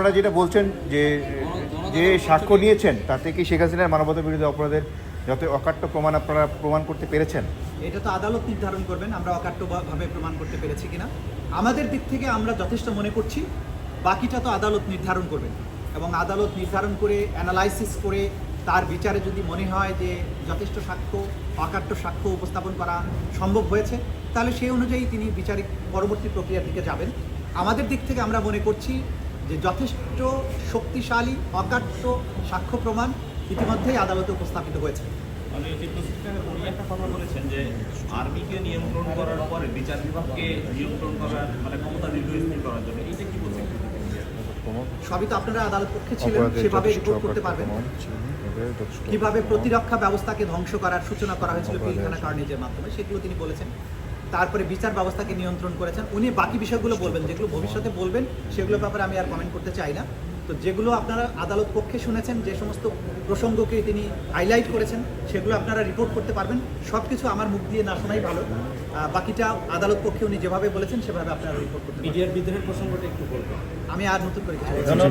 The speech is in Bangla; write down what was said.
আপনারা যেটা বলছেন যে যে সাক্ষ্য নিয়েছেন তাতে কি শেখ হাসিনার মানবতা বিরোধী অপরাধের যত অকাট্য প্রমাণ আপনারা প্রমাণ করতে পেরেছেন? এটা তো আদালত নির্ধারণ করবেন আমরা অকাট্যভাবে প্রমাণ করতে পেরেছি কিনা। আমাদের দিক থেকে আমরা যথেষ্ট মনে করছি, বাকিটা তো আদালত নির্ধারণ করবেন এবং আদালত নির্ধারণ করে অ্যানালাইসিস করে তার বিচারে যদি মনে হয় যে যথেষ্ট সাক্ষ্য অকাট্য সাক্ষ্য উপস্থাপন করা সম্ভব হয়েছে, তাহলে সেই অনুযায়ী তিনি বিচারিক পরবর্তী প্রক্রিয়ার দিকে যাবেন। আমাদের দিক থেকে আমরা মনে করছি যে যথেষ্ট শক্তিশালী অকাট্য সাক্ষ্য প্রমাণ ইতিমধ্যেই আদালতে উপস্থাপিত হয়েছে। মানে উনি একটা কথা বলেছেন যে আর্মিকে নিয়ন্ত্রণ করার পরে বিচার বিভাগকে নিয়ন্ত্রণ করার মানে ক্ষমতা দীর্ঘস্থায়ী করার জন্য এইটা কি বলছেন? সবই তো আপনারা আদালত পক্ষে ছিলেন, সেভাবে রিপোর্ট করতে পারবেন কিভাবে প্রতিরক্ষা ব্যবস্থাকে ধ্বংস করার সূচনা করা হয়েছিল পিলখানা কার্নেজের মাধ্যমে, সেগুলো তিনি বলেছেন। তারপরে বিচার ব্যবস্থাকে নিয়ন্ত্রণ করেছেন। উনি বাকি বিষয়গুলো বলবেন, যেগুলো ভবিষ্যতে বলবেন সেগুলোর ব্যাপারে আমি আর কমেন্ট করতে চাই না। তো যেগুলো আপনারা আদালত পক্ষে শুনেছেন, যে সমস্ত প্রসঙ্গকে তিনি হাইলাইট করেছেন, সেগুলো আপনারা রিপোর্ট করতে পারবেন। সব কিছু আমার মুখ দিয়ে না শোনাই ভালো। বাকিটা আদালত পক্ষে উনি যেভাবে বলেছেন সেভাবে আপনারা রিপোর্ট করতে পারবেন। মিডিয়ার বিদ্রোহের প্রসঙ্গটা একটু বলবেন। আমি আর নতুন করে কিছু বলছি না।